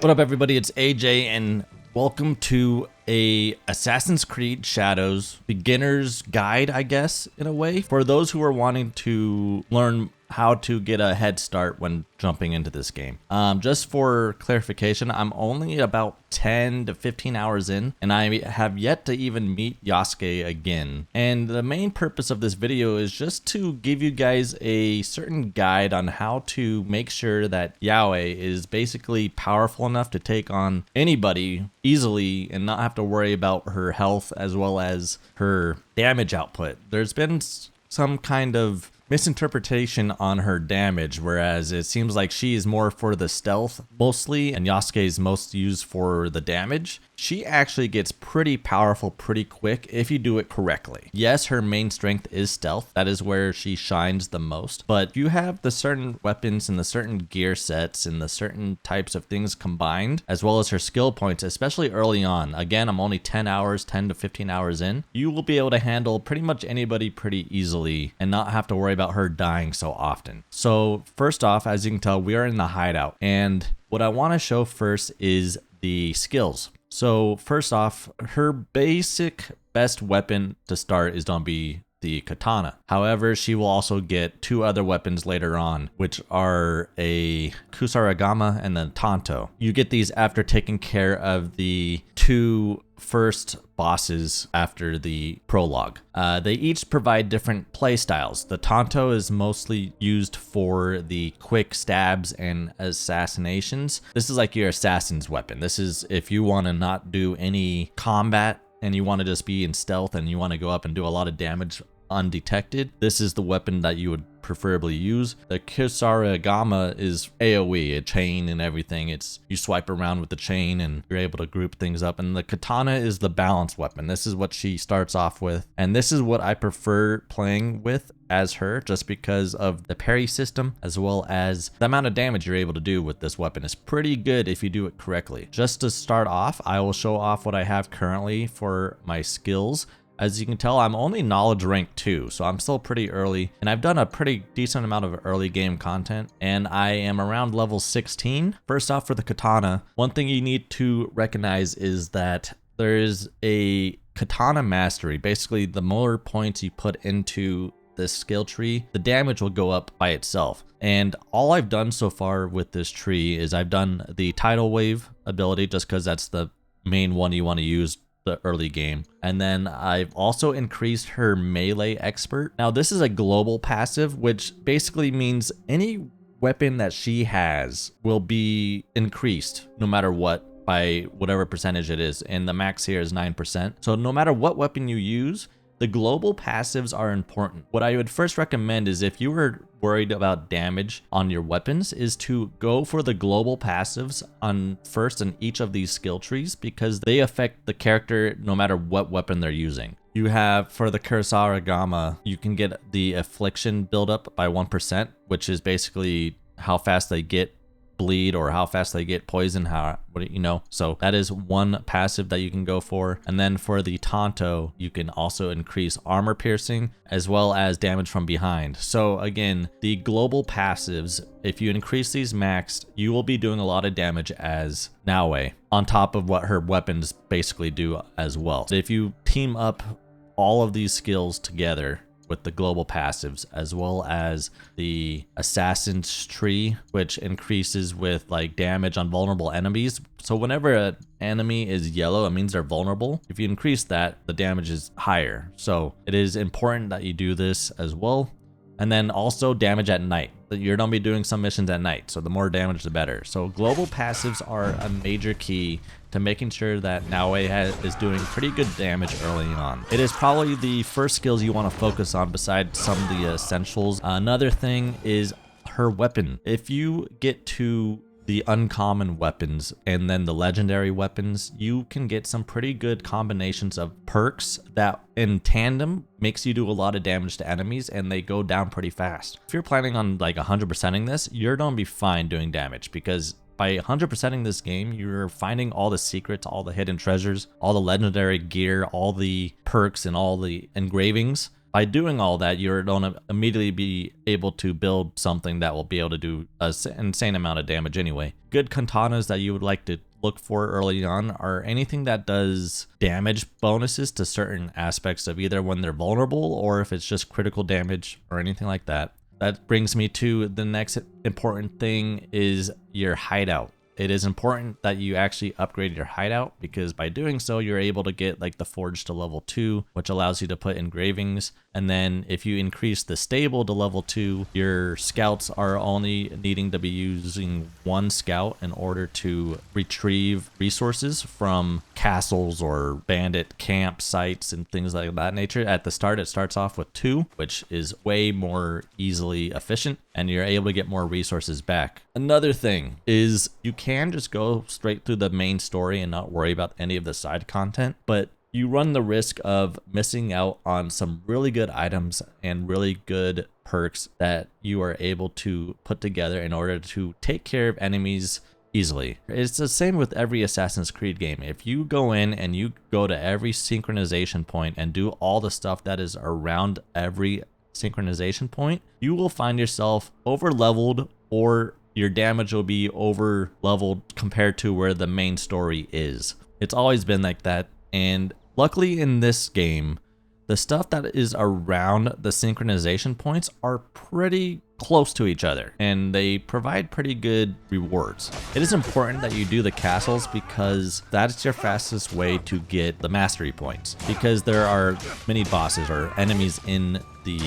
What up, everybody? It's AJ, and welcome to a Assassin's Creed Shadows beginner's guide, I guess, in a way, for those who are wanting to learn how to get a head start when jumping into this game. Just for clarification, I'm only about 10 to 15 hours in, and I have yet to even meet Yasuke again. And the main purpose of this video is just to give you guys a certain guide on how to make sure that Naoe is basically powerful enough to take on anybody easily and not have to worry about her health as well as her damage output. There's been some kind of misinterpretation on her damage, whereas it seems like she is more for the stealth mostly and Yasuke is most used for the damage. She actually gets pretty powerful pretty quick if you do it correctly. Yes, her main strength is stealth. That is where she shines the most. But if you have the certain weapons and the certain gear sets and the certain types of things combined, as well as her skill points, especially early on, again, I'm only 10 to 15 hours in, you will be able to handle pretty much anybody pretty easily and not have to worry about her dying so often. So first off, as you can tell, we are in the hideout. And what I want to show first is the skills. So first off, her basic best weapon to start is going to be the katana. However, she will also get two other weapons later on, which are a kusarigama and the tanto. You get these after taking care of the two first bosses after the prologue. They each provide different play styles. The tanto is mostly used for the quick stabs and assassinations. This is like your assassin's weapon. This is if you want to not do any combat and you want to just be in stealth and you want to go up and do a lot of damage undetected, this is the weapon that you would preferably use. The kusarigama is AoE, a chain and everything. It's you swipe around with the chain and you're able to group things up. And the katana is the balance weapon. This is what she starts off with. And this is what I prefer playing with as her, just because of the parry system as well as the amount of damage you're able to do with this weapon is pretty good if you do it correctly. Just to start off, I will show off what I have currently for my skills. As you can tell, I'm only knowledge rank 2, so I'm still pretty early, and I've done a pretty decent amount of early game content, and I am around level 16. First off, for the katana, one thing you need to recognize is that there is a katana mastery. Basically, the more points you put into this skill tree, the damage will go up by itself. And all I've done so far with this tree is I've done the tidal wave ability, just because that's the main one you want to use the early game. And then I've also increased her melee expert. Now this is a global passive, which basically means any weapon that she has will be increased no matter what by whatever percentage it is. And the max here is 9%. So no matter what weapon you use, the global passives are important. What I would first recommend is if you were worried about damage on your weapons is to go for the global passives on first in each of these skill trees, because they affect the character no matter what weapon they're using. You have for the kusarigama, you can get the affliction buildup by 1%, which is basically how fast they get bleed or how fast they get poison, so that is one passive that you can go for. And then for the tanto, you can also increase armor piercing as well as damage from behind. So again, the global passives, if you increase these maxed, you will be doing a lot of damage as Naoe on top of what her weapons basically do as well. So if you team up all of these skills together with the global passives as well as the assassin's tree, which increases with like damage on vulnerable enemies. So whenever an enemy is yellow, it means they're vulnerable. If you increase that, the damage is higher. So it is important that you do this as well. And then also damage at night. You're gonna be doing some missions at night, so the more damage, the better. So global passives are a major key to making sure that Naoe is doing pretty good damage early on. It is probably the first skills you want to focus on besides some of the essentials. Another thing is her weapon. If you get to the uncommon weapons and then the legendary weapons, you can get some pretty good combinations of perks that in tandem makes you do a lot of damage to enemies, and they go down pretty fast. If you're planning on like 100%ing this, you're gonna be fine doing damage, because by 100%ing this game, you're finding all the secrets, all the hidden treasures, all the legendary gear, all the perks, and all the engravings by doing all that, you're going to immediately be able to build something that will be able to do an insane amount of damage anyway. Good katanas that you would like to look for early on are anything that does damage bonuses to certain aspects of either when they're vulnerable or if it's just critical damage or anything like that. That brings me to the next important thing is your hideout. It is important that you actually upgrade your hideout because by doing so, you're able to get like the forge to level 2, which allows you to put engravings. And then if you increase the stable to level 2, your scouts are only needing to be using 1 scout in order to retrieve resources from castles or bandit campsites and things like that nature. At the start, it starts off with 2, which is way more easily efficient, and you're able to get more resources back. Another thing is you can just go straight through the main story and not worry about any of the side content, but you run the risk of missing out on some really good items and really good perks that you are able to put together in order to take care of enemies easily. It's the same with every Assassin's Creed game. If you go in and you go to every synchronization point and do all the stuff that is around every synchronization point, you will find yourself over leveled or your damage will be over leveled compared to where the main story is. It's always been like that. And luckily in this game, the stuff that is around the synchronization points are pretty close to each other and they provide pretty good rewards. It is important that you do the castles because that's your fastest way to get the mastery points, because there are many bosses or enemies in the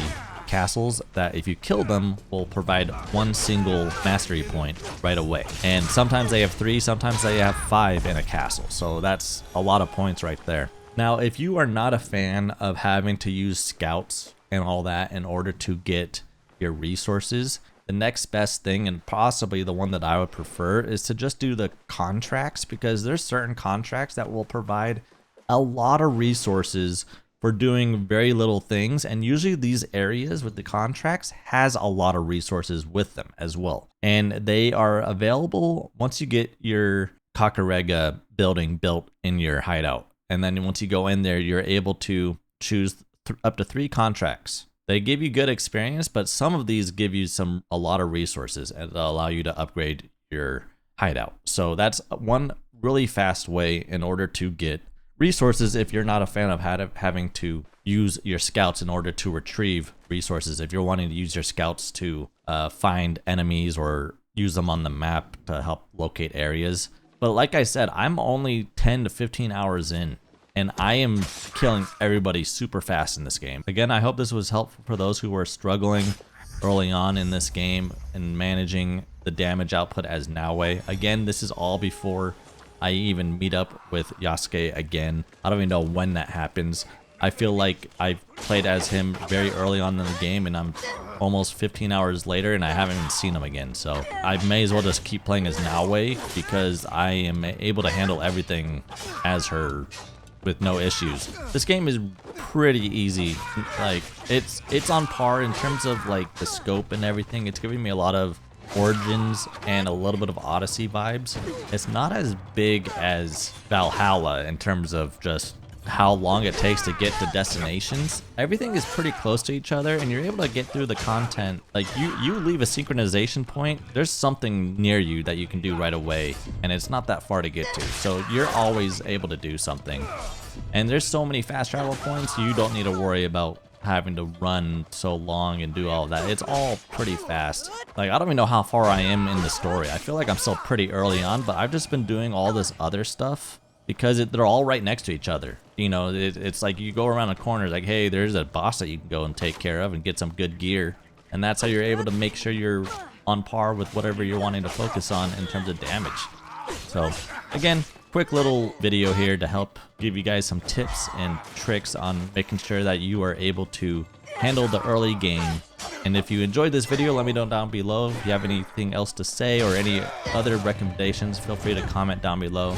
castles that if you kill them will provide 1 single mastery point right away. And sometimes they have 3, sometimes they have 5 in a castle. So that's a lot of points right there. Now, if you are not a fan of having to use scouts and all that in order to get your resources, the next best thing, and possibly the one that I would prefer, is to just do the contracts, because there's certain contracts that will provide a lot of resources for doing very little things, and usually these areas with the contracts has a lot of resources with them as well, and they are available once you get your Kakarega building built in your hideout. And then once you go in there, you're able to choose up to 3 contracts. They give you good experience, but some of these give you a lot of resources and allow you to upgrade your hideout. So that's one really fast way in order to get resources if you're not a fan of having to use your scouts in order to retrieve resources. If you're wanting to use your scouts to find enemies or use them on the map to help locate areas. But like I said, I'm only 10 to 15 hours in, and I am killing everybody super fast in this game. Again, I hope this was helpful for those who are struggling early on in this game and managing the damage output as Naoe. Again, this is all before I even meet up with Yasuke again. I don't even know when that happens. I feel like I played as him very early on in the game, and I'm almost 15 hours later and I haven't even seen him again. So I may as well just keep playing as Naoe because I am able to handle everything as her with no issues. This game is pretty easy. Like it's on par in terms of like the scope and everything. It's giving me a lot of Origins and a little bit of Odyssey vibes. It's not as big as Valhalla in terms of just how long it takes to get to destinations. Everything is pretty close to each other and you're able to get through the content. Like you leave a synchronization point, there's something near you that you can do right away and it's not that far to get to. So you're always able to do something. And there's so many fast travel points, you don't need to worry about having to run so long and do all that. It's all pretty fast. Like I don't even know how far I am in the story. I feel like I'm still pretty early on, but I've just been doing all this other stuff because they're all right next to each other. You know, it's like you go around a corner, it's like, hey, there's a boss that you can go and take care of and get some good gear. And that's how you're able to make sure you're on par with whatever you're wanting to focus on in terms of damage. So again, quick little video here to help give you guys some tips and tricks on making sure that you are able to handle the early game. And if you enjoyed this video, let me know down below. If you have anything else to say or any other recommendations, feel free to comment down below.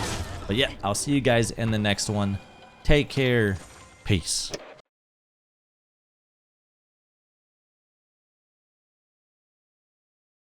But yeah, I'll see you guys in the next one. Take care. Peace.